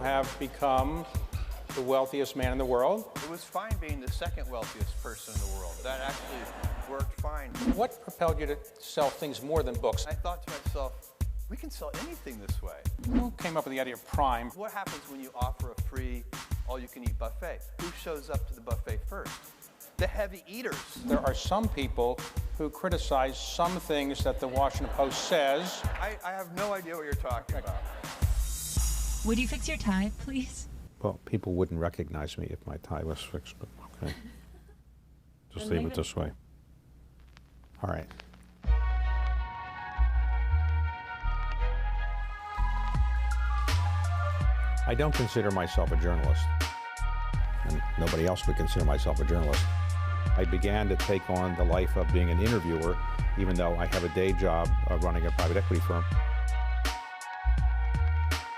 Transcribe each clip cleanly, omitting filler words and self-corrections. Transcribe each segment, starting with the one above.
have become the wealthiest man in the world. It was fine being the second wealthiest person in the world. That actually worked fine. What propelled you to sell things more than books? I thought to myself, we can sell anything this way. Who came up with the idea of Prime? What happens when you offer a free all-you-can-eat buffet? Who shows up to the buffet first? The heavy eaters. There are some people who criticize some things that the Washington Post says. I have no idea what you're talking about. Would you fix your tie, please? Well, people wouldn't recognize me if my tie was fixed, but okay. Just leave it this way. All right. I don't consider myself a journalist, and nobody else would consider myself a journalist. I began to take on the life of being an interviewer, even though I have a day job running a private equity firm.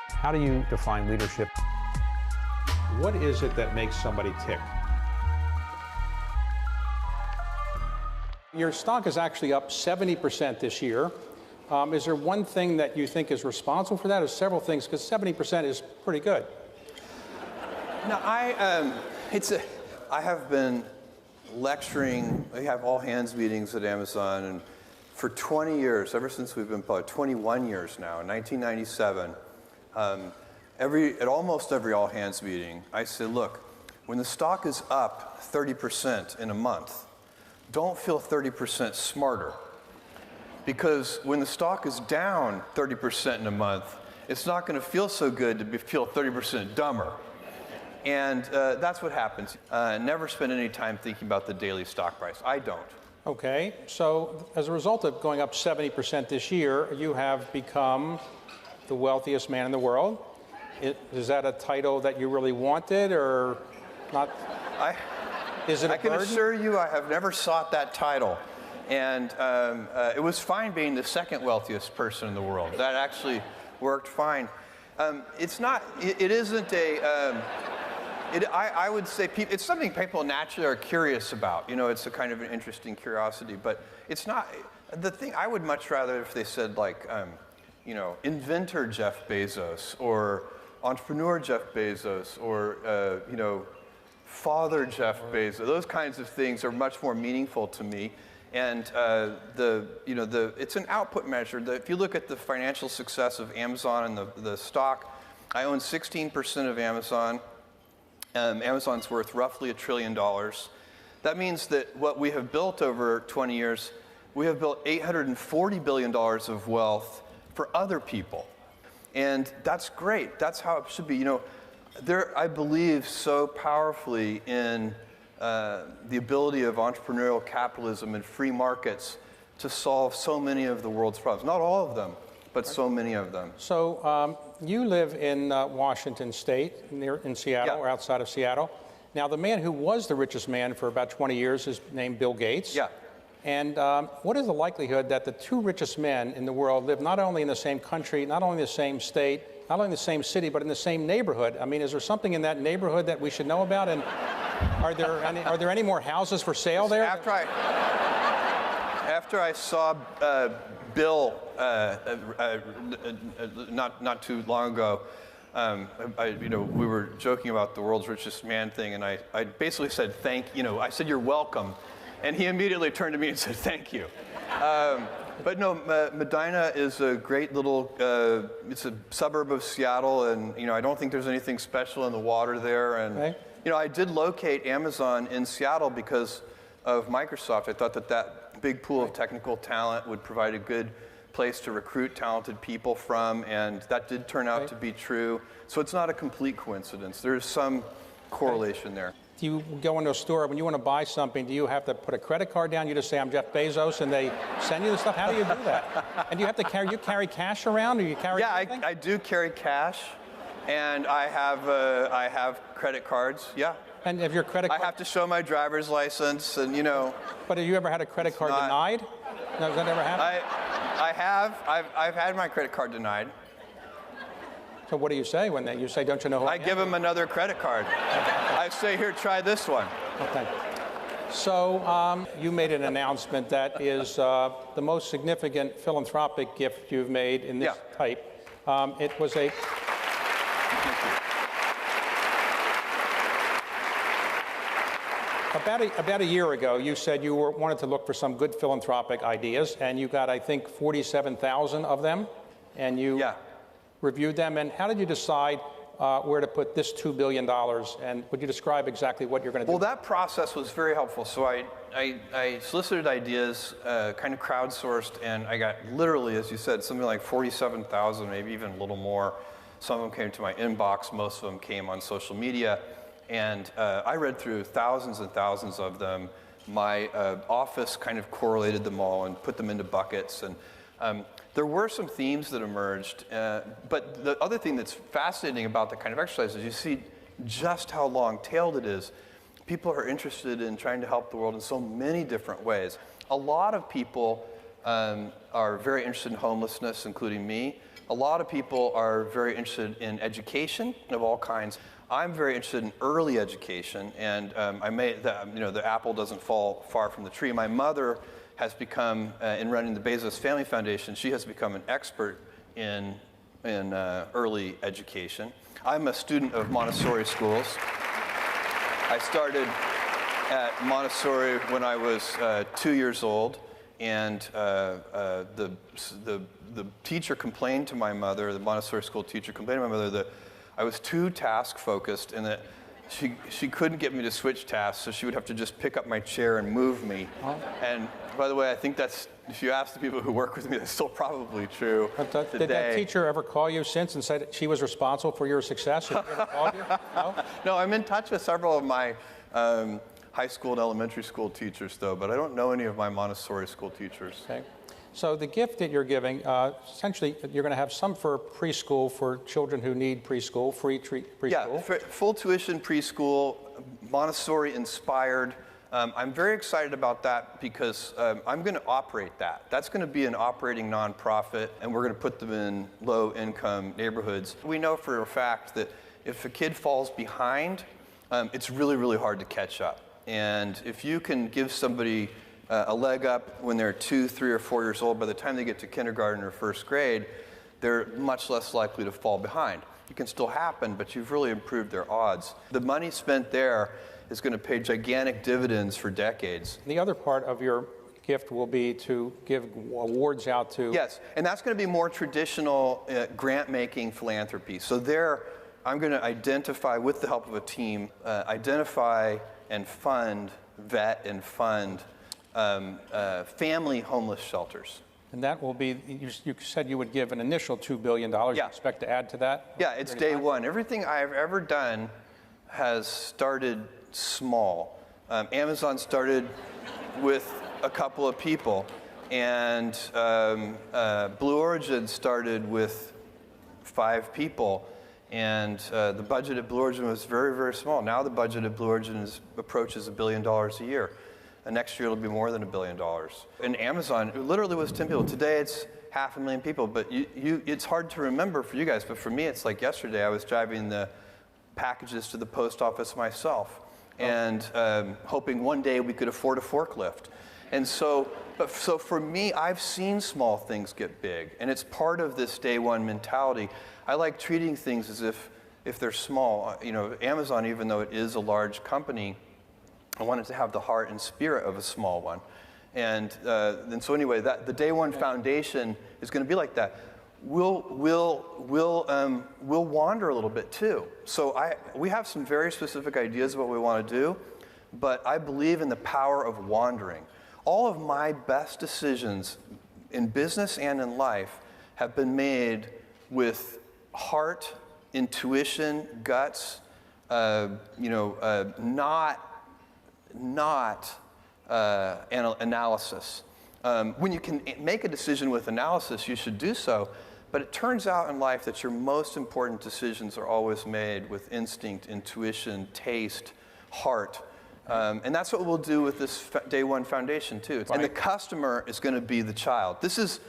How do you define leadership? What is it that makes somebody tick? Your stock is actually up 70% this year. Is there one thing that you think is responsible for that? Or several things, because 70% is pretty good. No, I have been lecturing. We have all hands meetings at Amazon, and for 20 years, ever since we've been public, 21 years now, in 1997, at almost every all hands meeting, I said, look, when the stock is up 30% in a month, don't feel 30% smarter. Because when the stock is down 30% in a month, it's not going to feel so good to feel 30% dumber. And that's what happens. Never spend any time thinking about the daily stock price. I don't. Okay, so as a result of going up 70% this year, you have become the wealthiest man in the world. Is that a title that you really wanted, or not? Is it a burden? I can assure you I have never sought that title. And it was fine being the second wealthiest person in the world. That actually worked fine. I would say it's something people naturally are curious about. You know, it's a kind of an interesting curiosity, but it's not the thing. I would much rather if they said like, inventor Jeff Bezos, or entrepreneur Jeff Bezos, or father Jeff Bezos. Those kinds of things are much more meaningful to me. And it's an output measure. If you look at the financial success of Amazon and the stock, I own 16% of Amazon. Amazon's worth roughly $1 trillion. That means that what we have built over 20 years, we have built $840 billion of wealth for other people. And that's great. That's how it should be. I believe so powerfully in the ability of entrepreneurial capitalism and free markets to solve so many of the world's problems. Not all of them, but so many of them. So you live in Washington State, in Seattle, or outside of Seattle. Now, the man who was the richest man for about 20 years is named Bill Gates. Yeah. And what is the likelihood that the two richest men in the world live not only in the same country, not only in the same state, not only in the same city, but in the same neighborhood? I mean, is there something in that neighborhood that we should know about? And are there any more houses for sale there? After I saw Bill not too long ago, we were joking about the world's richest man thing, and I basically said I said you're welcome, and he immediately turned to me and said thank you. But no, Medina is a great little, it's a suburb of Seattle, and I don't think there's anything special in the water there. And right. I did locate Amazon in Seattle because of Microsoft. I thought that big pool of technical talent would provide a good place to recruit talented people from, and that did turn out to be true. So it's not a complete coincidence. There's some correlation there. Do you go into a store, when you want to buy something, do you have to put a credit card down? You just say, I'm Jeff Bezos, and they send you the stuff? How do you do that? And do you have to carry cash around, or you carry anything? I do carry cash, and I have credit cards, yeah. And if your credit card... I have to show my driver's license, and But have you ever had a credit card denied? No, has that ever happened? I have. I've had my credit card denied. So what do you say when you say, don't you know who I am? I give them another credit card. I say, here, try this one. Okay. So you made an announcement that is the most significant philanthropic gift you've made in this type. It was a... About a year ago, you said you wanted to look for some good philanthropic ideas, and you got, I think, 47,000 of them, and you reviewed them. And how did you decide where to put this $2 billion? And would you describe exactly what you're going to do? Well, that process was very helpful. So I solicited ideas, kind of crowdsourced, and I got literally, as you said, something like 47,000, maybe even a little more. Some of them came to my inbox. Most of them came on social media. And I read through thousands and thousands of them. My office kind of correlated them all and put them into buckets. And there were some themes that emerged. But the other thing that's fascinating about that kind of exercise is you see just how long-tailed it is. People are interested in trying to help the world in so many different ways. A lot of people are very interested in homelessness, including me. A lot of people are very interested in education of all kinds. I'm very interested in early education, and the apple doesn't fall far from the tree. My mother has become, in running the Bezos Family Foundation, she has become an expert in early education. I'm a student of Montessori schools. I started at Montessori when I was 2 years old, and the teacher complained to my mother, the Montessori school teacher complained to my mother that I was too task-focused and that she couldn't get me to switch tasks, so she would have to just pick up my chair and move me. And by the way, I think that's, if you ask the people who work with me, that's still probably true today. Did that teacher ever call you since and said she was responsible for your success? Have you ever called you? No? No, I'm in touch with several of my high school and elementary school teachers, though, but I don't know any of my Montessori school teachers. Okay. So the gift that you're giving, essentially, you're going to have some for preschool for children who need preschool, free preschool. Yeah, full tuition preschool, Montessori inspired. I'm very excited about that because I'm going to operate that. That's going to be an operating nonprofit, and we're going to put them in low-income neighborhoods. We know for a fact that if a kid falls behind, it's really, really hard to catch up. And if you can give somebody a leg up when they're 2, 3, or 4 years old, by the time they get to kindergarten or first grade, they're much less likely to fall behind. It can still happen, but you've really improved their odds. The money spent there is going to pay gigantic dividends for decades. The other part of your gift will be to give awards out to... Yes, and that's going to be more traditional grant-making philanthropy. So there, I'm going to identify, with the help of a team, identify and vet and fund family homeless shelters. And that will be, you said you would give an initial $2 billion. Yeah. You expect to add to that? Yeah, it's day one. Everything I've ever done has started small. Amazon started with a couple of people, and Blue Origin started with 5 people, and the budget at Blue Origin was very, very small. Now the budget at Blue Origin approaches $1 billion a year. And next year it'll be more than $1 billion. And Amazon, it literally was 10 people. Today it's 500,000 people, but it's hard to remember for you guys, but for me it's like yesterday I was driving the packages to the post office myself and hoping one day we could afford a forklift. And so for me, I've seen small things get big, and it's part of this day one mentality. I like treating things as if they're small. You know, Amazon, even though it is a large company, I wanted to have the heart and spirit of a small one. And so anyway, the Day One Foundation is going to be like that. We'll wander a little bit too. So we have some very specific ideas of what we want to do, but I believe in the power of wandering. All of my best decisions in business and in life have been made with heart, intuition, guts, not analysis. When you can make a decision with analysis, you should do so. But it turns out in life that your most important decisions are always made with instinct, intuition, taste, heart. And that's what we'll do with this Day One Foundation, too. Right. And the customer is going to be the child. This is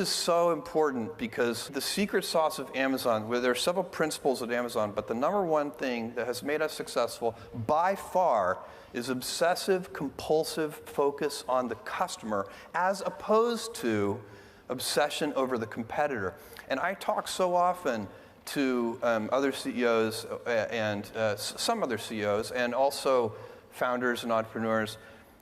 so important because the secret sauce of Amazon, where there are several principles at Amazon, but the number one thing that has made us successful by far is obsessive, compulsive focus on the customer as opposed to obsession over the competitor. And I talk so often to other CEOs and some other CEOs and also founders and entrepreneurs.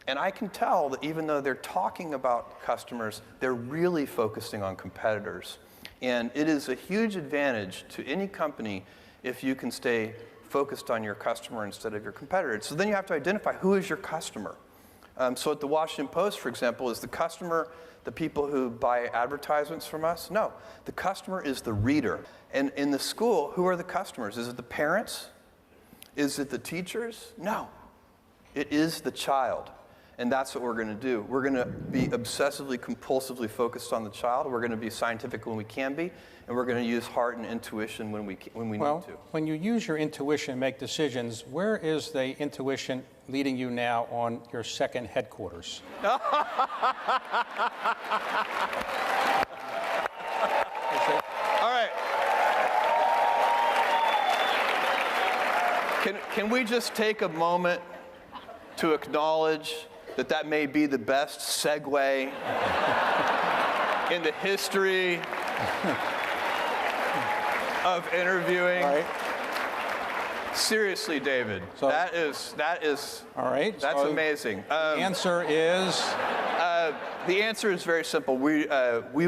And I can tell that even though they're talking about customers, they're really focusing on competitors. And it is a huge advantage to any company if you can stay focused on your customer instead of your competitor. So then you have to identify who is your customer. So at the Washington Post, for example, is the customer the people who buy advertisements from us? No, the customer is the reader. And in the school, who are the customers? Is it the parents? Is it the teachers? No, it is the child. And that's what we're going to do. We're going to be obsessively, compulsively focused on the child. We're going to be scientific when we can be, and we're going to use heart and intuition when we need to. When you use your intuition and make decisions, where is the intuition leading you now on your second headquarters? All right. Can we just take a moment to acknowledge that may be the best segue in the history of interviewing? All right. Seriously, David, So- that is All right. that's so amazing. The answer is? The answer is very simple. We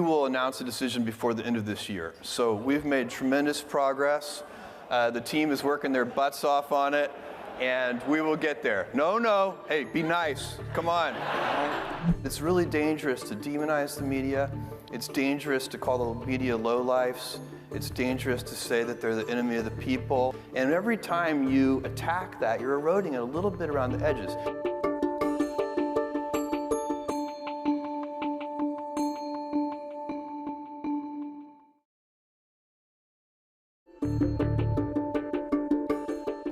will announce a decision before the end of this year. So we've made tremendous progress. The team is working their butts off on it, and we will get there. No, hey, be nice. Come on. It's really dangerous to demonize the media. It's dangerous to call the media lowlifes. It's dangerous to say that they're the enemy of the people. And every time you attack that, you're eroding it a little bit around the edges.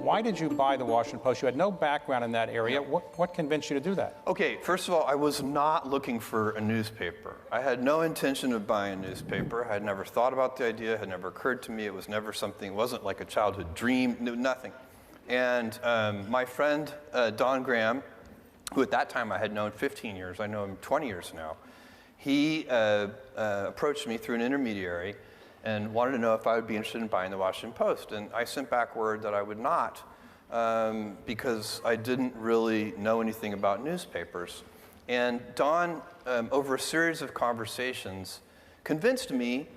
Why did you buy the Washington Post? You had no background in that area. What convinced you to do that? Okay, first of all, I was not looking for a newspaper. I had no intention of buying a newspaper. I had never thought about the idea. It had never occurred to me. It was never something, it wasn't like a childhood dream, nothing. And my friend, Don Graham, who at that time I had known 15 years, I know him 20 years now, he approached me through an intermediary and wanted to know if I would be interested in buying the Washington Post. And I sent back word that I would not, because I didn't really know anything about newspapers. And Don, over a series of conversations, convinced me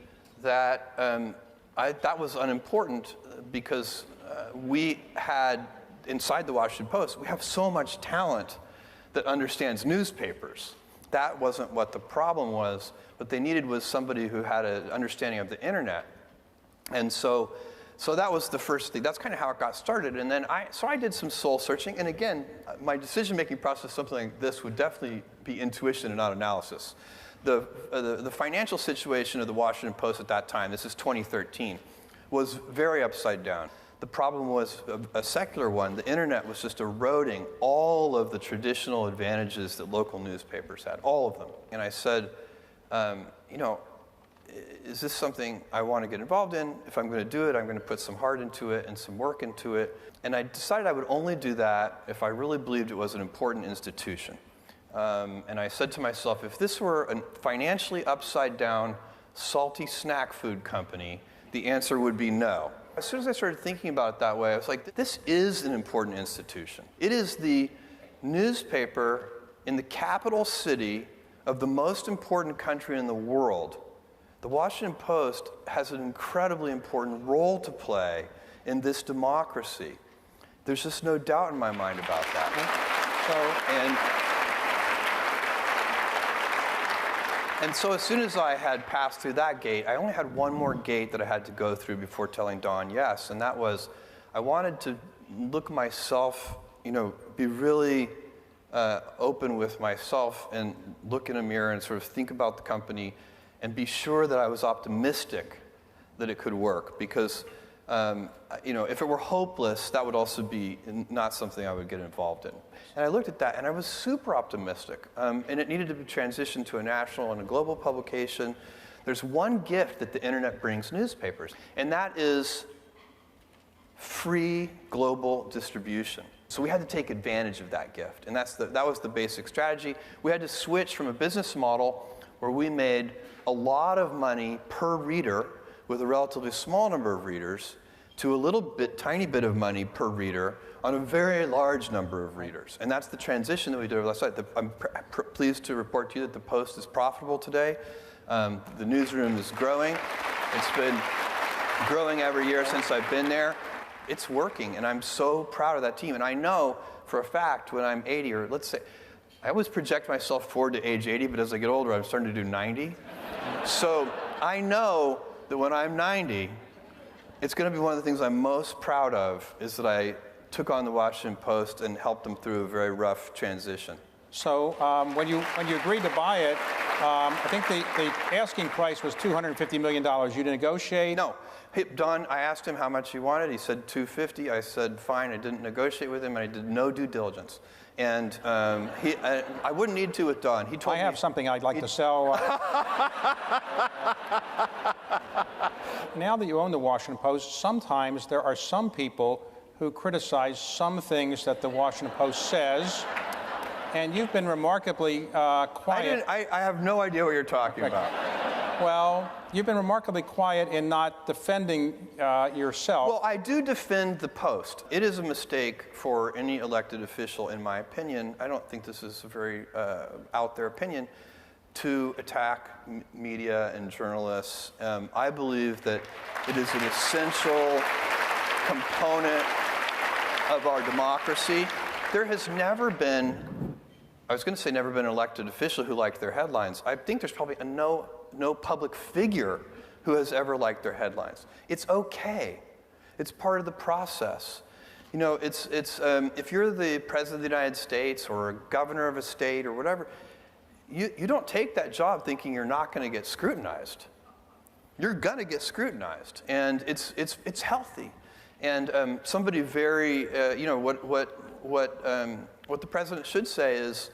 that that was unimportant because we had, inside the Washington Post, we have so much talent that understands newspapers. That wasn't what the problem was. What they needed was somebody who had an understanding of the internet. And so that was the first thing. That's kind of how it got started. And then I did some soul searching. And again, my decision-making process, something like this, would definitely be intuition and not analysis. The financial situation of the Washington Post at that time, this is 2013, was very upside down. The problem was a secular one. The internet was just eroding all of the traditional advantages that local newspapers had, all of them. And I said, is this something I want to get involved in? If I'm going to do it, I'm going to put some heart into it and some work into it. And I decided I would only do that if I really believed it was an important institution. And I said to myself, if this were a financially upside down, salty snack food company, the answer would be no. As soon as I started thinking about it that way, I was like, this is an important institution. It is the newspaper in the capital city of the most important country in the world. The Washington Post has an incredibly important role to play in this democracy. There's just no doubt in my mind about that. And so as soon as I had passed through that gate, I only had one more gate that I had to go through before telling Don yes, and that was I wanted to look myself, be really open with myself and look in a mirror and sort of think about the company and be sure that I was optimistic that it could work, because if it were hopeless, that would also be not something I would get involved in. And I looked at that, and I was super optimistic. And it needed to be transitioned to a national and a global publication. There's one gift that the internet brings newspapers, and that is free global distribution. So we had to take advantage of that gift, and that was the basic strategy. We had to switch from a business model where we made a lot of money per reader with a relatively small number of readers to a little bit, tiny bit of money per reader on a very large number of readers. And that's the transition that we did over last night. I'm pleased to report to you that the Post is profitable today. The newsroom is growing. It's been growing every year since I've been there. It's working, and I'm so proud of that team. And I know for a fact when I'm 80, or let's say, I always project myself forward to age 80, but as I get older, I'm starting to do 90. So I know that when I'm 90, it's going to be one of the things I'm most proud of is that I took on the Washington Post and helped them through a very rough transition. So when you agreed to buy it, I think the asking price was $250 million. You negotiate? No. Hey, Don, I asked him how much he wanted. He said $250. I said, fine. I didn't negotiate with him, and I did no due diligence. And I wouldn't need to with Don. He told me... I have something I'd like to sell. Now that you own the Washington Post, sometimes there are some people who criticize some things that the Washington Post says, and you've been remarkably quiet. I have no idea what you're talking about. Well, you've been remarkably quiet in not defending yourself. Well, I do defend the Post. It is a mistake for any elected official, in my opinion. I don't think this is a very out there opinion, to attack media and journalists. I believe that it is an essential component of our democracy. There has never been, I was going to say never been an elected official who liked their headlines. I think there's probably no public figure who has ever liked their headlines. It's okay. It's part of the process. You know, it's if you're the president of the United States or a governor of a state or whatever, you don't take that job thinking you're not going to get scrutinized. You're going to get scrutinized, and it's healthy. And somebody very, you know, what the president should say is,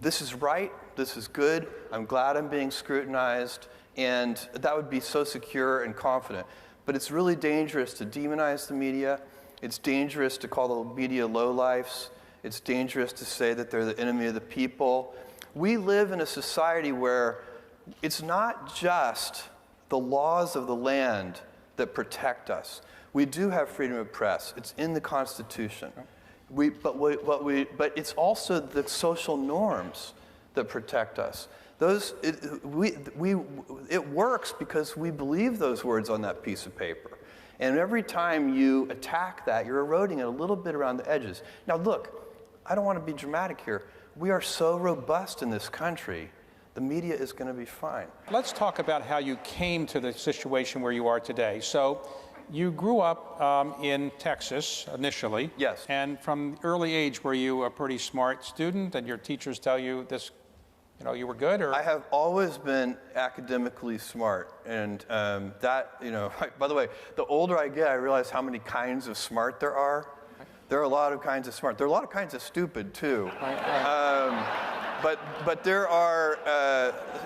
this is right, this is good, I'm glad I'm being scrutinized, and that would be so secure and confident. But it's really dangerous to demonize the media. It's dangerous to call the media lowlifes. It's dangerous to say that they're the enemy of the people. We live in a society where it's not just the laws of the land that protect us. We do have freedom of press. It's in the Constitution. But it's also the social norms that protect us. It works because we believe those words on that piece of paper. And every time you attack that, you're eroding it a little bit around the edges. Now look, I don't want to be dramatic here. We are so robust in this country, the media is going to be fine. Let's talk about how you came to the situation where you are today. So you grew up in Texas initially. Yes. And from early age, were you a pretty smart student and your teachers tell you this, you know, you were good? Or? I have always been academically smart. And that, you know, by the way, the older I get, I realize how many kinds of smart there are. There are a lot of kinds of smart. There are a lot of kinds of stupid, too. But there are,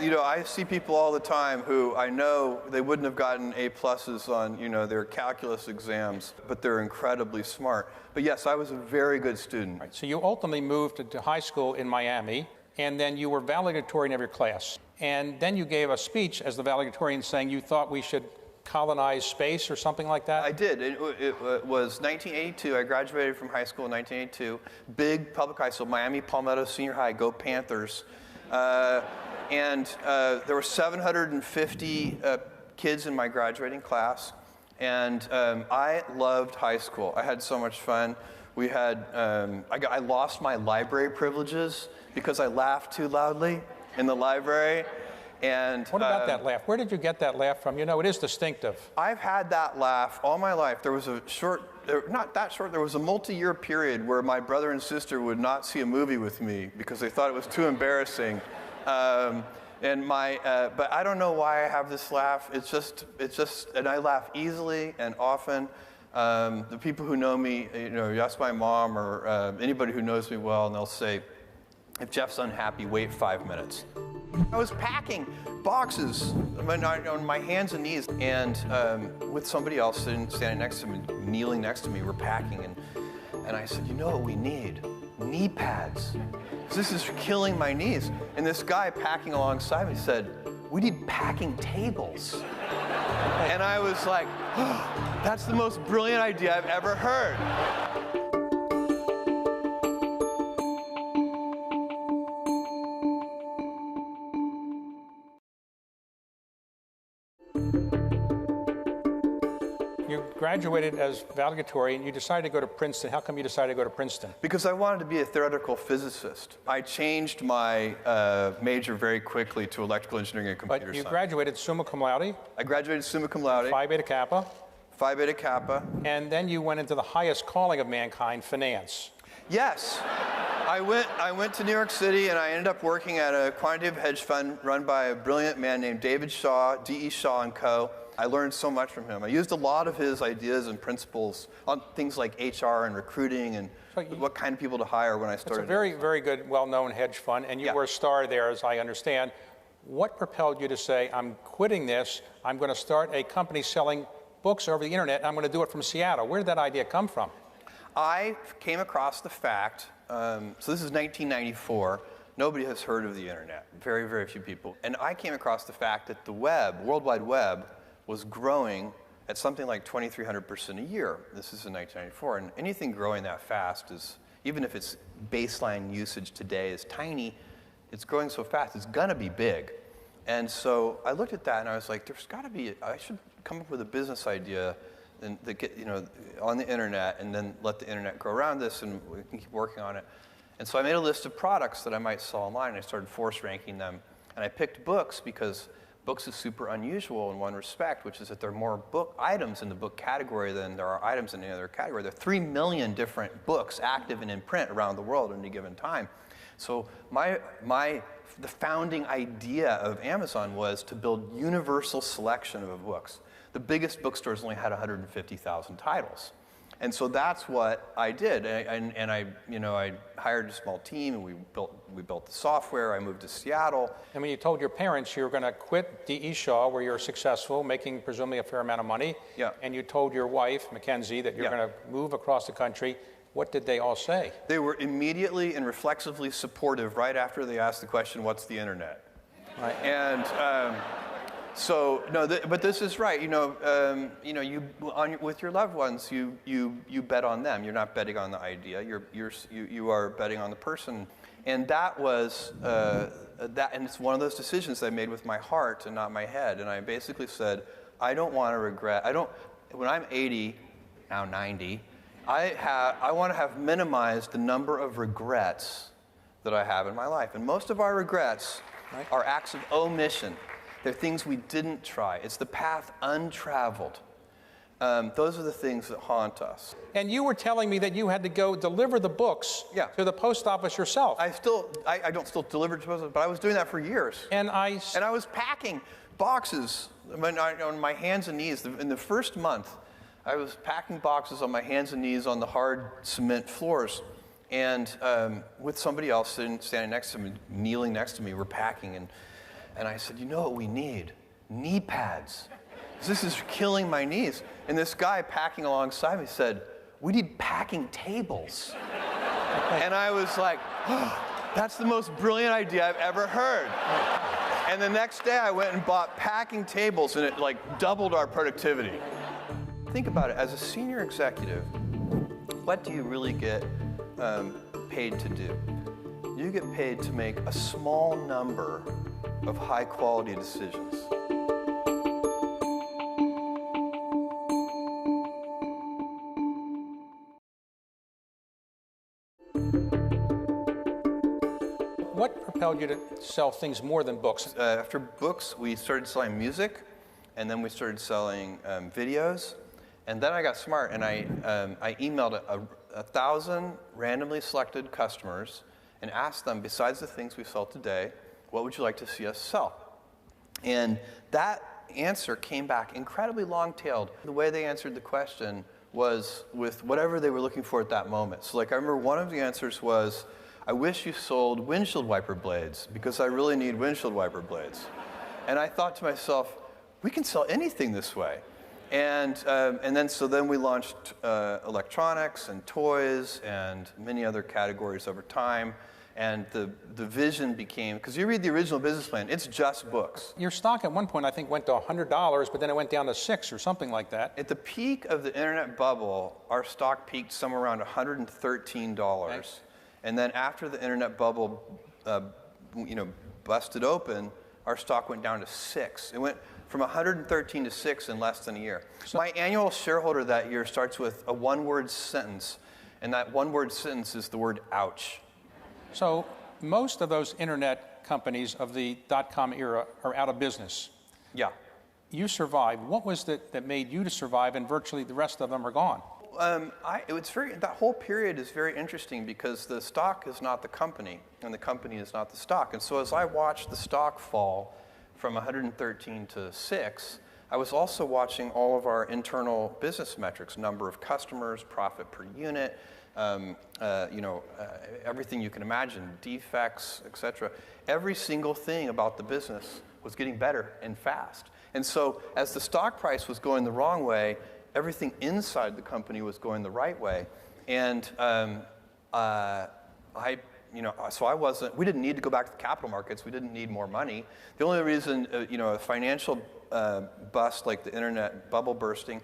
you know, I see people all the time who I know they wouldn't have gotten A+s on, you know, their calculus exams, but they're incredibly smart. But yes, I was a very good student. Right. So you ultimately moved to high school in Miami, and then you were valedictorian of your class. And then you gave a speech as the valedictorian saying you thought we should colonize space or something like that? I did. It was 1982. I graduated from high school in 1982. Big public high school, Miami Palmetto Senior High. Go Panthers. And there were 750 kids in my graduating class. And I loved high school. I had so much fun. We had, I lost my library privileges because I laughed too loudly in the library. And what about that laugh? Where did you get that laugh from? You know, it is distinctive. I've had that laugh all my life. There was a not that short, there was a multi-year period where my brother and sister would not see a movie with me because they thought it was too embarrassing. But I don't know why I have this laugh. It's just, and I laugh easily and often. The people who know me, you know, you ask my mom or anybody who knows me well, and they'll say, if Jeff's unhappy, wait 5 minutes. I was packing boxes on my hands and knees, and with somebody else standing next to me, kneeling next to me, we're packing, and I said, you know what we need? Knee pads. This is killing my knees. And this guy packing alongside me said, we need packing tables. And I was like, oh. That's the most brilliant idea I've ever heard. You graduated as valedictorian and you decided to go to Princeton. How come you decided to go to Princeton? Because I wanted to be a theoretical physicist. I changed my major very quickly to electrical engineering and computer But you science. graduated summa cum laude, I graduated summa cum laude, Phi Beta Kappa, Phi Beta Kappa. and then you went into the highest calling of mankind, finance. Yes. I went to New York City and I ended up working at a quantitative hedge fund run by a brilliant man named David Shaw, D.E. Shaw & Co. I learned so much from him. I used a lot of his ideas and principles on things like HR and recruiting and what kind of people to hire when I started. It's a very, very good, well-known hedge fund, and you were a star there, as I understand. What propelled you to say, I'm quitting this, I'm going to start a company selling books over the internet, and I'm going to do it from Seattle? Where did that idea come from? I came across the fact, so this is 1994, nobody has heard of the internet, very, very few people. And I came across the fact that the web, World Wide Web, was growing at something like 2,300% a year. This is in 1994, and anything growing that fast is, even if its baseline usage today is tiny, it's growing so fast, it's gonna be big. And so I looked at that and I was like, there's gotta be, I should come up with a business idea and that get, on the internet and then let the internet grow around this and we can keep working on it. And so I made a list of products that I might sell online and I started force ranking them. And I picked books because books is super unusual in one respect, which is that there are more book items in the book category than there are items in any other category. There are 3 million different books active and in print around the world at any given time. So the founding idea of Amazon was to build universal selection of books. The biggest bookstores only had 150,000 titles. And so that's what I did. And I hired a small team, and we built the software. I moved to Seattle. I mean, you told your parents you were going to quit D.E. Shaw, where you're successful, making presumably a fair amount of money. Yeah. And you told your wife, Mackenzie, that you're going to move across the country. What did they all say? They were immediately and reflexively supportive right after they asked the question, what's the internet? Right. And so, no, but this is right. With your loved ones, you bet on them. You're not betting on the idea. You are betting on the person. And that was and it's one of those decisions I made with my heart and not my head. And I basically said, I don't want to regret. When I'm 80, now 90, I want to have minimized the number of regrets that I have in my life. And most of our regrets are acts of omission. They're things we didn't try. It's the path untraveled. Those are the things that haunt us. And you were telling me that you had to go deliver the books to the post office yourself. I don't still deliver to the post office, but I was doing that for years. And I was packing boxes on my hands and knees. In the first month, I was packing boxes on my hands and knees on the hard cement floors. And with somebody else standing next to me, kneeling next to me, we're packing. And I said, you know what we need? Knee pads. This is killing my knees. And this guy packing alongside me said, we need packing tables. And I was like, oh, that's the most brilliant idea I've ever heard. And the next day I went and bought packing tables and it doubled our productivity. Think about it, as a senior executive, what do you really get paid to do? You get paid to make a small number of high-quality decisions. What propelled you to sell things more than books? After books, we started selling music, and then we started selling videos. And then I got smart, and I emailed 1,000 randomly selected customers and asked them, besides the things we sell today, what would you like to see us sell? And that answer came back incredibly long-tailed. The way they answered the question was with whatever they were looking for at that moment. So I remember one of the answers was, I wish you sold windshield wiper blades because I really need windshield wiper blades. And I thought to myself, we can sell anything this way. And then we launched electronics and toys and many other categories over time. And the vision became, because you read the original business plan, it's just books. Your stock at one point, I think, went to $100, but then it went down to $6 or something like that. At the peak of the internet bubble, our stock peaked somewhere around $113. Okay. And then after the internet bubble, busted open, our stock went down to $6. It went from 113 to 6 in less than a year. My annual shareholder that year starts with a one-word sentence, and that one-word sentence is the word ouch. So most of those internet companies of the dot-com era are out of business. Yeah. You survived. What was it that made you to survive, and virtually the rest of them are gone? That whole period is very interesting because the stock is not the company, and the company is not the stock. And so as I watched the stock fall from 113 to 6, I was also watching all of our internal business metrics, number of customers, profit per unit, everything you can imagine, defects, etc. Every single thing about the business was getting better and fast. And so as the stock price was going the wrong way, everything inside the company was going the right way. And we didn't need to go back to the capital markets. We didn't need more money. The only reason, a financial bust like the internet bubble bursting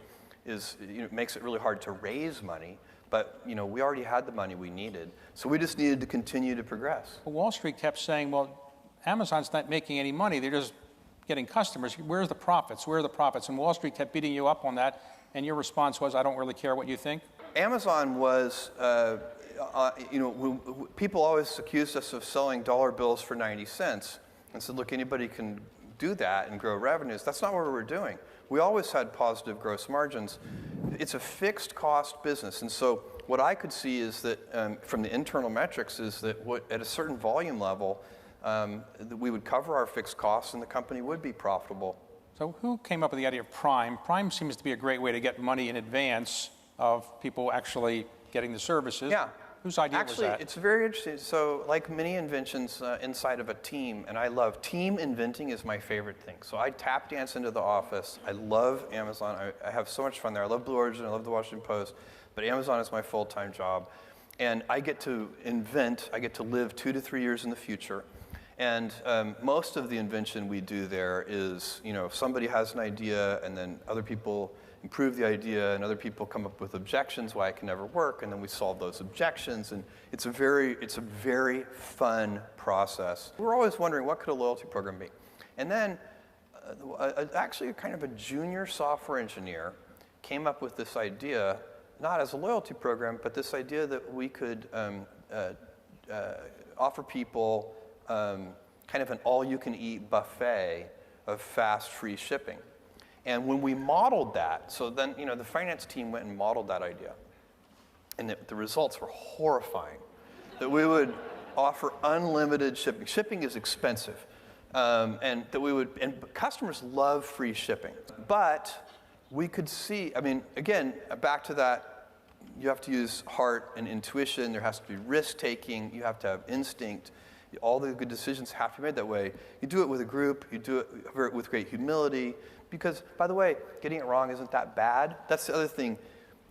makes it really hard to raise money. But, we already had the money we needed. So we just needed to continue to progress. Well, Wall Street kept saying, well, Amazon's not making any money. They're just getting customers. Where's the profits? Where are the profits? And Wall Street kept beating you up on that. And your response was, I don't really care what you think? Amazon was, people always accused us of selling dollar bills for 90 cents and said, look, anybody can do that and grow revenues. That's not what we were doing. We always had positive gross margins. It's a fixed cost business. And so what I could see is that from the internal metrics is that at a certain volume level, that we would cover our fixed costs and the company would be profitable. So who came up with the idea of Prime? Prime seems to be a great way to get money in advance of people actually getting the services. Yeah. Whose idea was that? Actually, it's very interesting. So like many inventions inside of a team, and I love team inventing is my favorite thing. So I tap dance into the office. I love Amazon. I have so much fun there. I love Blue Origin. I love the Washington Post. But Amazon is my full-time job. And I get to invent. I get to live 2 to 3 years in the future. And most of the invention we do there is, if somebody has an idea and then other people improve the idea and other people come up with objections why it can never work, and then we solve those objections. And it's a very fun process. We're always wondering, what could a loyalty program be? And then actually kind of a junior software engineer came up with this idea, not as a loyalty program, but this idea that we could offer people kind of an all-you-can-eat buffet of fast, free shipping. And when we modeled that, so then, the finance team went and modeled that idea. And the results were horrifying. That we would offer unlimited shipping. Shipping is expensive. And customers love free shipping. But we could see, again, back to that, you have to use heart and intuition. There has to be risk-taking. You have to have instinct. All the good decisions have to be made that way. You do it with a group. You do it with great humility. Because, by the way, getting it wrong isn't that bad. That's the other thing.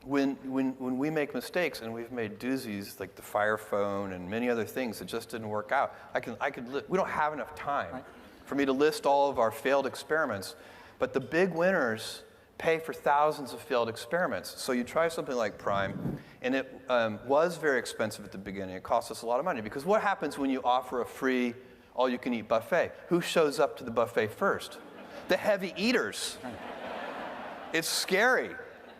When we make mistakes, and we've made doozies like the Fire Phone and many other things that just didn't work out, we don't have enough time for me to list all of our failed experiments. But the big winners pay for thousands of failed experiments. So you try something like Prime, and it was very expensive at the beginning. It cost us a lot of money. Because what happens when you offer a free all-you-can-eat buffet? Who shows up to the buffet first? The heavy eaters. It's scary.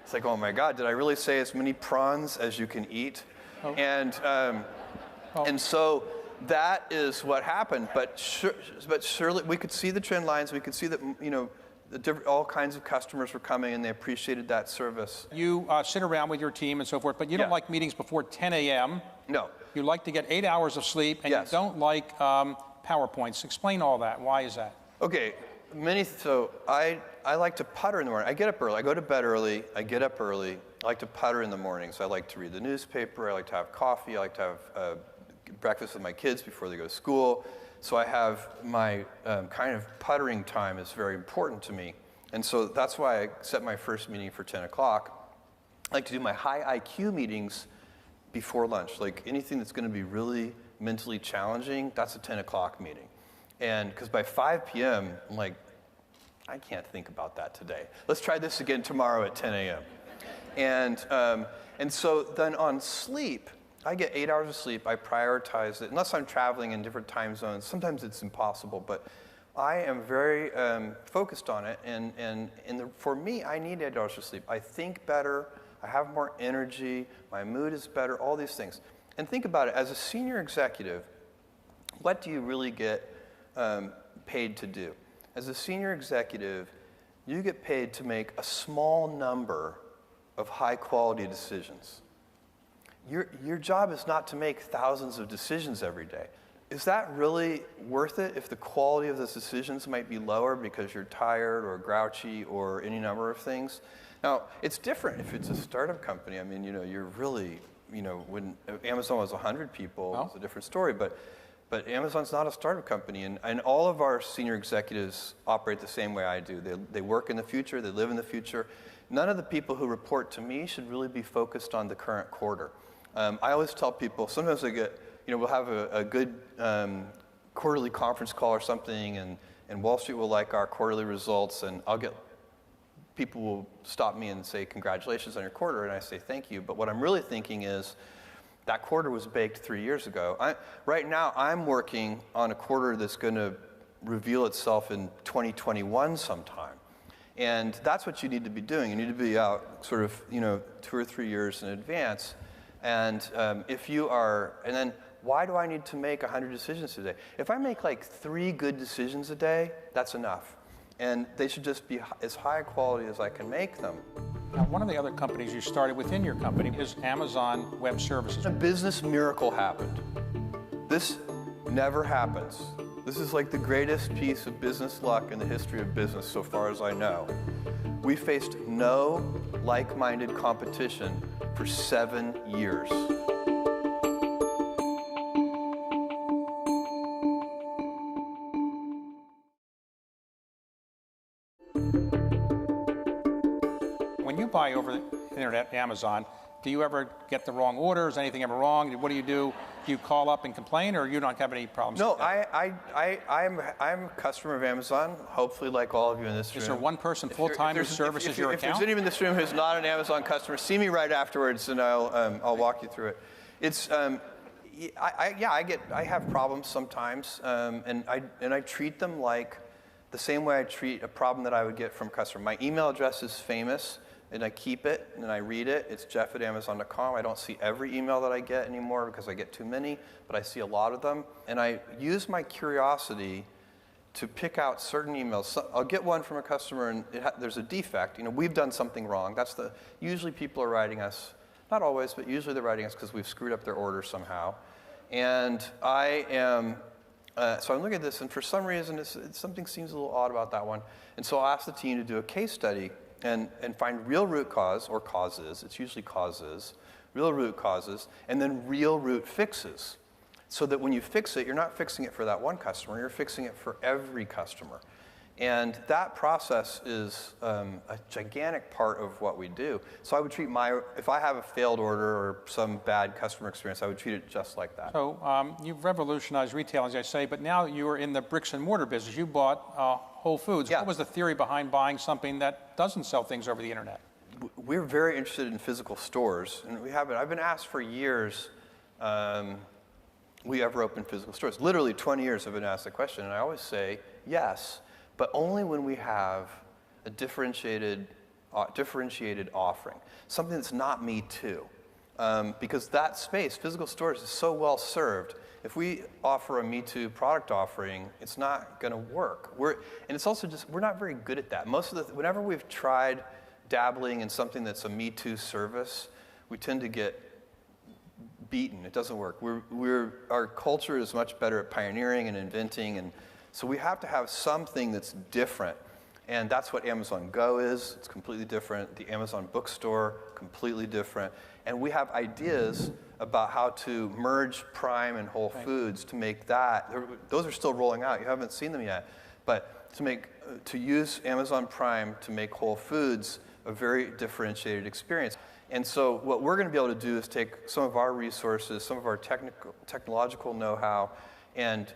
It's like, oh my God, did I really say as many prawns as you can eat? Oh. And so that is what happened. But surely we could see the trend lines. We could see that, all kinds of customers were coming and they appreciated that service. You sit around with your team and so forth, but you don't like meetings before 10 a.m. No. You like to get 8 hours of sleep, and yes. You don't like PowerPoints. Explain all that. Why is that? Okay. So I like to putter in the morning. I get up early. I go to bed early. I get up early. I like to putter in the mornings. I like to read the newspaper. I like to have coffee. I like to have breakfast with my kids before they go to school. So I have my kind of puttering time is very important to me. And so that's why I set my first meeting for 10 o'clock. I like to do my high IQ meetings before lunch, like anything that's going to be really mentally challenging, that's a 10 o'clock meeting. And because by 5 p.m., I'm like, I can't think about that today. Let's try this again tomorrow at 10 a.m. And so then on sleep, I get 8 hours of sleep. I prioritize it, unless I'm traveling in different time zones. Sometimes it's impossible, but I am very focused on it. And for me, I need 8 hours of sleep. I think better. I have more energy. My mood is better, all these things. And think about it. As a senior executive, what do you really get paid to do? As a senior executive, you get paid to make a small number of high-quality decisions. Your job is not to make thousands of decisions every day. Is that really worth it if the quality of those decisions might be lower because you're tired or grouchy or any number of things? Now, it's different if it's a startup company. I mean, you're really, when Amazon was 100 people, it's a different story. But Amazon's not a startup company, and all of our senior executives operate the same way I do. They work in the future, they live in the future. None of the people who report to me should really be focused on the current quarter. I always tell people, sometimes I get, we'll have a good quarterly conference call or something, and Wall Street will like our quarterly results, and people will stop me and say, congratulations on your quarter, and I say, thank you. But what I'm really thinking is, that quarter was baked 3 years ago. Right now, I'm working on a quarter that's going to reveal itself in 2021 sometime. And that's what you need to be doing. You need to be out sort of, 2 or 3 years in advance. And and then why do I need to make 100 decisions today? If I make like 3 good decisions a day, that's enough. And they should just be as high quality as I can make them. Now, one of the other companies you started within your company is Amazon Web Services. A business miracle happened. This never happens. This is like the greatest piece of business luck in the history of business so far as I know. We faced no like-minded competition for 7 years. When you buy over the internet, Amazon, do you ever get the wrong orders? Anything ever wrong? What do? Do you call up and complain, or you don't have any problems? No, I'm a customer of Amazon, hopefully like all of you in this room. Is there one person full-time who services your account? If there's anyone in this room who's not an Amazon customer, see me right afterwards, and I'll walk you through it. It's I have problems sometimes, and I treat them like the same way I treat a problem that I would get from a customer. My email address is famous, and I keep it, and I read it. It's jeff@amazon.com. I don't see every email that I get anymore because I get too many, but I see a lot of them. And I use my curiosity to pick out certain emails. So I'll get one from a customer, and there's a defect. We've done something wrong. Usually people are writing us, not always, but usually they're writing us because we've screwed up their order somehow. And so I'm looking at this, and for some reason, something seems a little odd about that one. And so I'll ask the team to do a case study and find real root cause, or causes, it's usually causes, real root causes, and then real root fixes. So that when you fix it, you're not fixing it for that one customer, you're fixing it for every customer. And that process is a gigantic part of what we do. So I would treat if I have a failed order or some bad customer experience, I would treat it just like that. So you've revolutionized retail, as I say, but now you are in the bricks and mortar business. You bought Whole Foods. Yeah. What was the theory behind buying something that doesn't sell things over the internet? We're very interested in physical stores, and I've been asked for years, we ever open physical stores? Literally 20 years I've been asked the question, and I always say yes, but only when we have a differentiated offering, something that's not me too. Because that space, physical stores, is so well served. If we offer a Me Too product offering, it's not going to work. And it's also we're not very good at that. Whenever we've tried dabbling in something that's a Me Too service, we tend to get beaten. It doesn't work. Our culture is much better at pioneering and inventing, and so we have to have something that's different. And that's what Amazon Go is. It's completely different. The Amazon bookstore, completely different. And we have ideas about how to merge Prime and Whole Foods to make that. Those are still rolling out. You haven't seen them yet. But to use Amazon Prime to make Whole Foods a very differentiated experience. And so what we're going to be able to do is take some of our resources, some of our technological know-how, and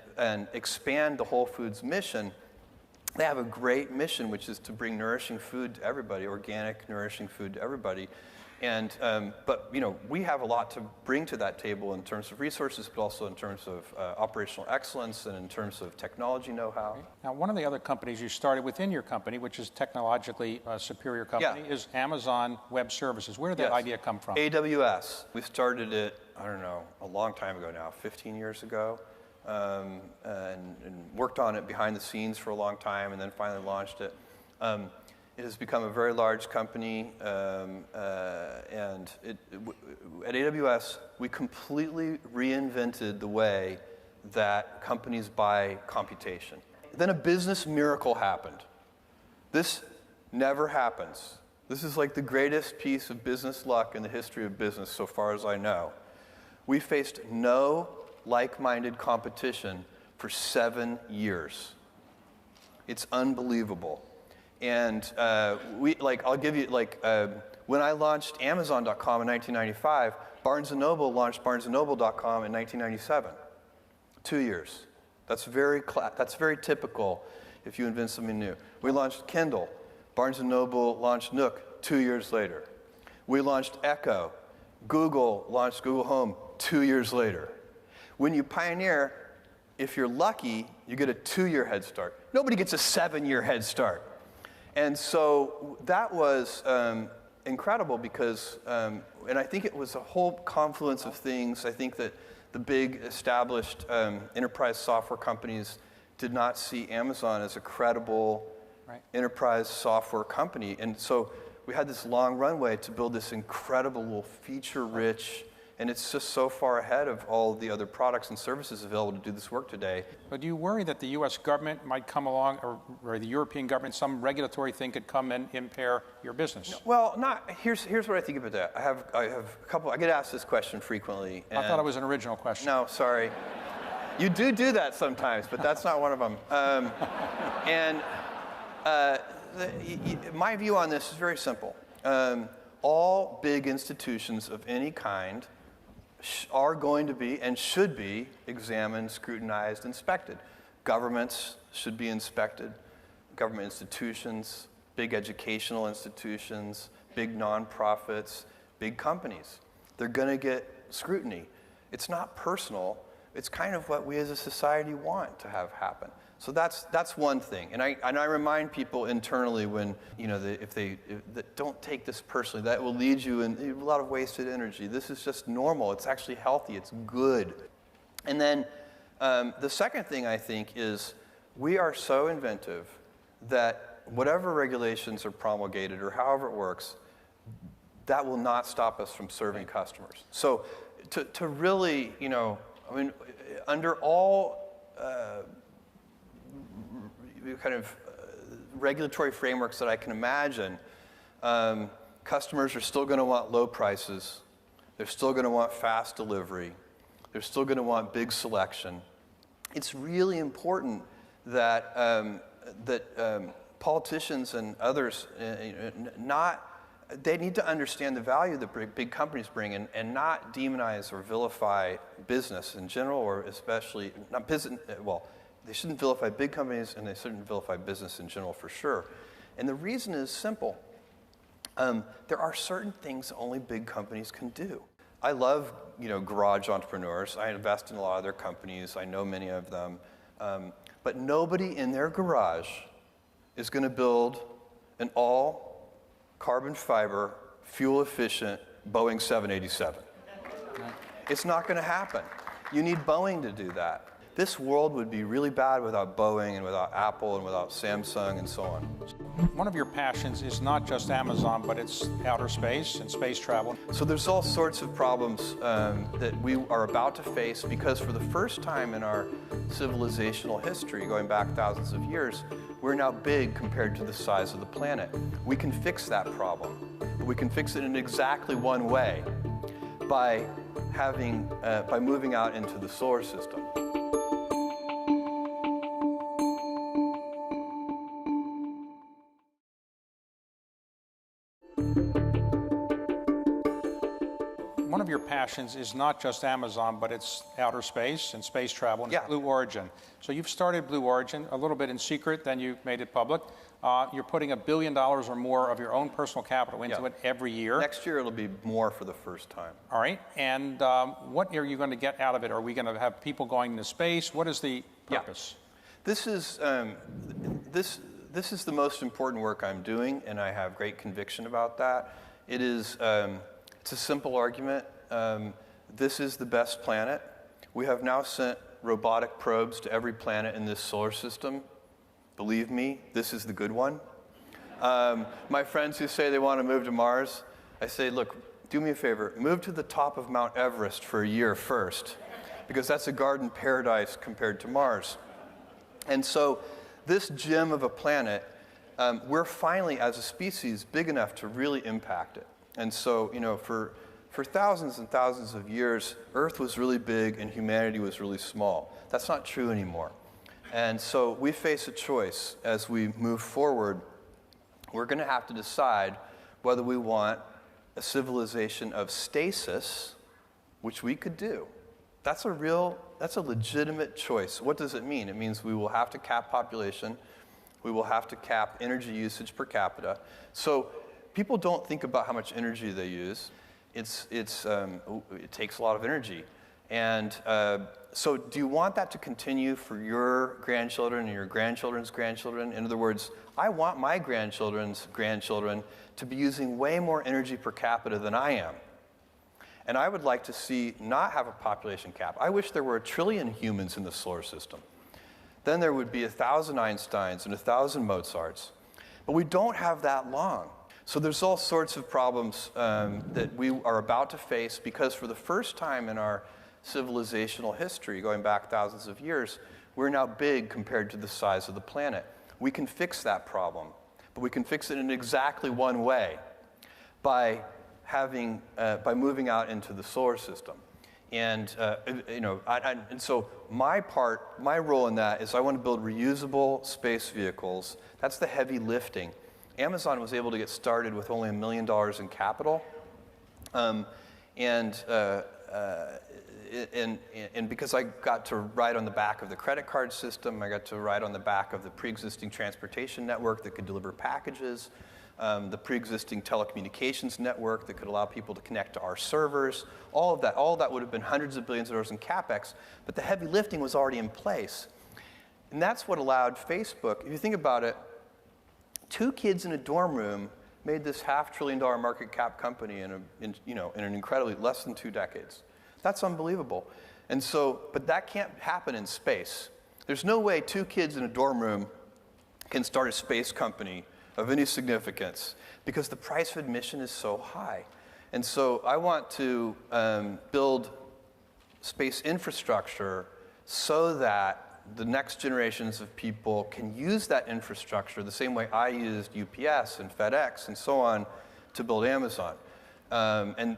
expand the Whole Foods mission. They have a great mission, which is to bring nourishing food to everybody, organic, nourishing food to everybody. And but we have a lot to bring to that table in terms of resources, but also in terms of operational excellence and in terms of technology know-how. Now, one of the other companies you started within your company, which is technologically a superior company, is Amazon Web Services. Where did that idea come from? AWS. We started it, I don't know, a long time ago now, 15 years ago, and worked on it behind the scenes for a long time, and then finally launched it. It has become a very large company, and at AWS, we completely reinvented the way that companies buy computation. Then a business miracle happened. This never happens. This is like the greatest piece of business luck in the history of business, so far as I know. We faced no like-minded competition for 7 years. It's unbelievable. And I'll give you, when I launched Amazon.com in 1995, Barnes & Noble launched BarnesandNoble.com in 1997. 2 years. That's very typical if you invent something new. We launched Kindle. Barnes & Noble launched Nook 2 years later. We launched Echo. Google launched Google Home 2 years later. When you pioneer, if you're lucky, you get a 2-year head start. Nobody gets a 7-year head start. And so that was incredible because, and I think it was a whole confluence of things. I think that the big established enterprise software companies did not see Amazon as a credible enterprise software company. And so we had this long runway to build this incredible, feature-rich, and it's just so far ahead of all the other products and services available to do this work today. But do you worry that the U.S. government might come along, or the European government, some regulatory thing could come and impair your business? No, well, here's what I think about that. I have a couple. I get asked this question frequently. I thought it was an original question. No, sorry. You do that sometimes, but that's not one of them. My view on this is very simple. All big institutions of any kind are going to be and should be examined, scrutinized, inspected. Governments should be inspected. Government institutions, big educational institutions, big nonprofits, big companies. They're going to get scrutiny. It's not personal. It's kind of what we as a society want to have happen. So that's one thing, and I remind people internally when if they don't take this personally, that will lead you in a lot of wasted energy. This is just normal. It's actually healthy. It's good. And then the second thing I think is we are so inventive that whatever regulations are promulgated or however it works, that will not stop us from serving customers. So to really, under all kind of regulatory frameworks that I can imagine, customers are still going to want low prices. They're still going to want fast delivery. They're still going to want big selection. It's really important that politicians and others they need to understand the value that big companies bring and not demonize or vilify business in general, or especially not business. Well, they shouldn't vilify big companies, and they shouldn't vilify business in general for sure. And the reason is simple. There are certain things only big companies can do. I love, garage entrepreneurs. I invest in a lot of their companies. I know many of them. But nobody in their garage is going to build an all-carbon fiber, fuel-efficient Boeing 787. It's not going to happen. You need Boeing to do that. This world would be really bad without Boeing and without Apple and without Samsung and so on. One of your passions is not just Amazon, but it's outer space and space travel. So there's all sorts of problems that we are about to face because for the first time in our civilizational history, going back thousands of years, we're now big compared to the size of the planet. We can fix that problem, but we can fix it in exactly one way, by moving out into the solar system. One of your passions is not just Amazon, but it's outer space and space travel and Yeah. Blue Origin. So you've started Blue Origin a little bit in secret, then you made it public. You're putting $1 billion or more of your own personal capital into it every year. Next year it'll be more for the first time. All right. And what are you going to get out of it? Are we going to have people going into space? What is the purpose? This is the most important work I'm doing, and I have great conviction about that. It is it's a simple argument. This is the best planet. We have now sent robotic probes to every planet in this solar system. Believe me, this is the good one. My friends who say they want to move to Mars, I say, look, do me a favor, move to the top of Mount Everest for a year first, because that's a garden paradise compared to Mars. And so this gem of a planet, we're finally, as a species, big enough to really impact it. And so, for thousands and thousands of years, Earth was really big and humanity was really small. That's not true anymore. And so we face a choice as we move forward. We're going to have to decide whether we want a civilization of stasis, which we could do. That's a legitimate choice. What does it mean? It means we will have to cap population. We will have to cap energy usage per capita. So people don't think about how much energy they use. It takes a lot of energy. And so do you want that to continue for your grandchildren and your grandchildren's grandchildren? In other words, I want my grandchildren's grandchildren to be using way more energy per capita than I am. And I would like to see not have a population cap. I wish there were 1 trillion humans in the solar system. Then there would be 1,000 Einsteins and 1,000 Mozarts. But we don't have that long. So there's all sorts of problems that we are about to face because for the first time in our civilizational history, going back thousands of years, we're now big compared to the size of the planet. We can fix that problem, but we can fix it in exactly one way, by moving out into the solar system. And and so my role in that is I want to build reusable space vehicles. That's the heavy lifting. Amazon was able to get started with only $1 million in capital, and because I got to ride on the back of the credit card system, I got to ride on the back of the pre-existing transportation network that could deliver packages, the pre-existing telecommunications network that could allow people to connect to our servers. All of that would have been hundreds of billions of dollars in capex, but the heavy lifting was already in place. And that's what allowed Facebook, if you think about it, 2 kids in a dorm room made this $500 billion market cap company in an incredibly less than 2 decades. That's unbelievable. And so, but that can't happen in space. There's no way 2 kids in a dorm room can start a space company of any significance because the price of admission is so high. And so I want to build space infrastructure so that the next generations of people can use that infrastructure the same way I used UPS and FedEx and so on to build Amazon. And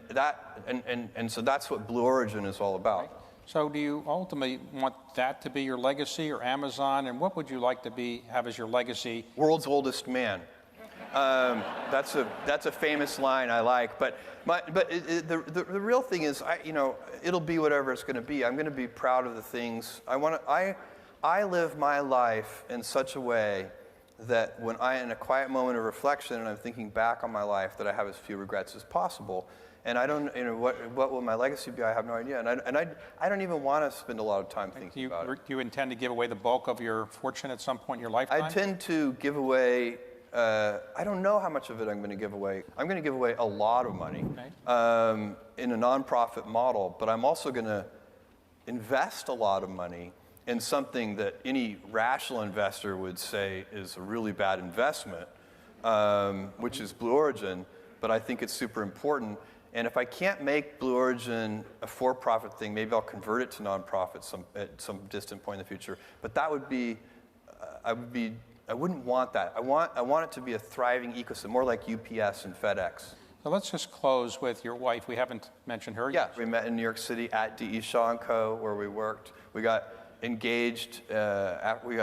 so that's what Blue Origin is all about. So do you ultimately want that to be your legacy, or Amazon, and what would you like to have as your legacy? World's oldest man. That's a famous line I like, but the real thing is, it'll be whatever it's going to be. I'm going to be proud of the things I live my life in such a way that when in a quiet moment of reflection and I'm thinking back on my life, that I have as few regrets as possible. And I don't, what will my legacy be? I have no idea. And I don't even want to spend a lot of time thinking about it. Do you intend to give away the bulk of your fortune at some point in your lifetime? I tend to give away, I don't know how much of it I'm going to give away. I'm going to give away a lot of money in a nonprofit model, but I'm also going to invest a lot of money in something that any rational investor would say is a really bad investment, which is Blue Origin, but I think it's super important. And if I can't make Blue Origin a for-profit thing, maybe I'll convert it to nonprofit at some distant point in the future. But that would be, I wouldn't want that. I want it to be a thriving ecosystem, more like UPS and FedEx. So let's just close with your wife. We haven't mentioned her yet. Yeah, we met in New York City at D.E. Shaw & Co., where we worked. We got engaged. We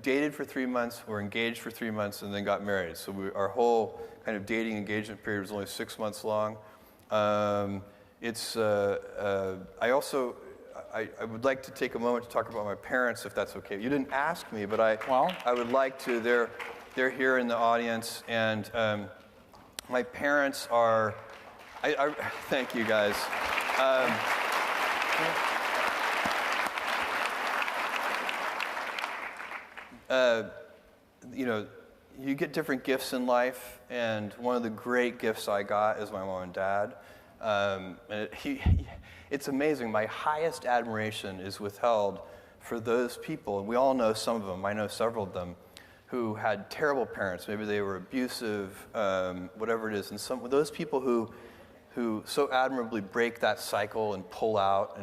dated for 3 months. Were engaged for 3 months, and then got married. So our whole kind of dating engagement period was only 6 months long. I would like to take a moment to talk about my parents, if that's okay. You didn't ask me, but I would like to. They're here in the audience, and my parents are. Thank you, guys. You get different gifts in life, and one of the great gifts I got is my mom and dad. It's amazing. My highest admiration is withheld for those people, and we all know some of them. I know several of them who had terrible parents. Maybe they were abusive, whatever it is. And some those people who so admirably break that cycle and pull out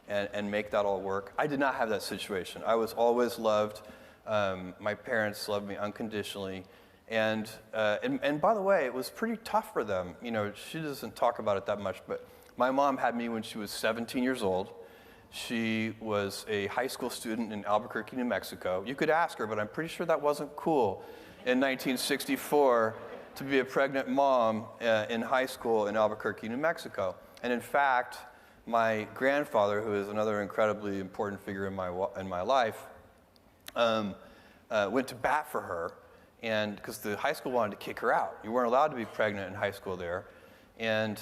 and make that all work. I did not have that situation. I was always loved. My parents loved me unconditionally. And by the way, it was pretty tough for them. She doesn't talk about it that much, but my mom had me when she was 17 years old. She was a high school student in Albuquerque, New Mexico. You could ask her, but I'm pretty sure that wasn't cool in 1964 to be a pregnant mom in high school in Albuquerque, New Mexico. And in fact, my grandfather, who is another incredibly important figure in my life, went to bat for her, and because the high school wanted to kick her out. You weren't allowed to be pregnant in high school there. And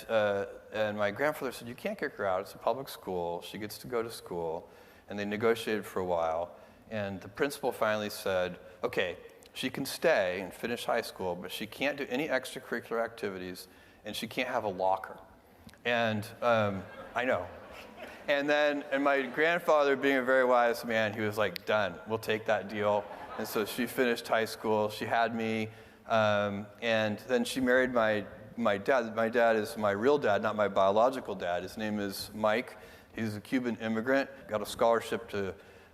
my grandfather said, you can't kick her out. It's a public school. She gets to go to school. And they negotiated for a while. And the principal finally said, okay, she can stay and finish high school, but she can't do any extracurricular activities, and she can't have a locker. And I know. And my grandfather, being a very wise man, he was like, done. We'll take that deal. And so she finished high school. She had me. And then she married my dad. My dad is my real dad, not my biological dad. His name is Mike. He's a Cuban immigrant. Got a scholarship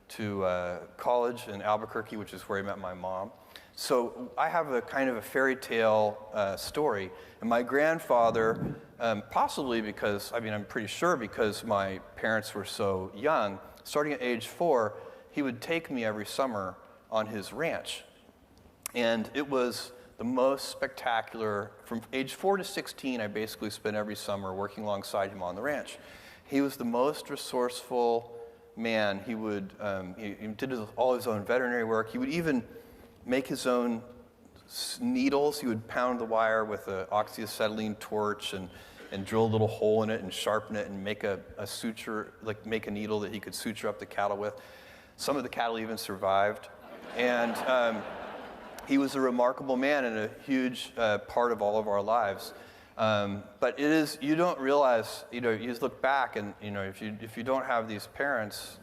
to college in Albuquerque, which is where he met my mom. So I have a kind of a fairy tale story. And my grandfather, possibly because, I'm pretty sure because my parents were so young, starting at age 4, he would take me every summer on his ranch. And it was the most spectacular. From age 4 to 16, I basically spent every summer working alongside him on the ranch. He was the most resourceful man. He would he did all his own veterinary work. He would even make his own needles. He would pound the wire with an oxyacetylene torch and drill a little hole in it and sharpen it and make a suture, like make a needle that he could suture up the cattle with. Some of the cattle even survived. And he was a remarkable man and a huge part of all of our lives. But it is, you don't realize, you just look back and, if you don't have these parents,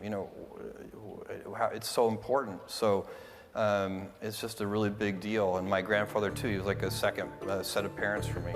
it's so important. So it's just a really big deal. And my grandfather, too, he was like a second set of parents for me.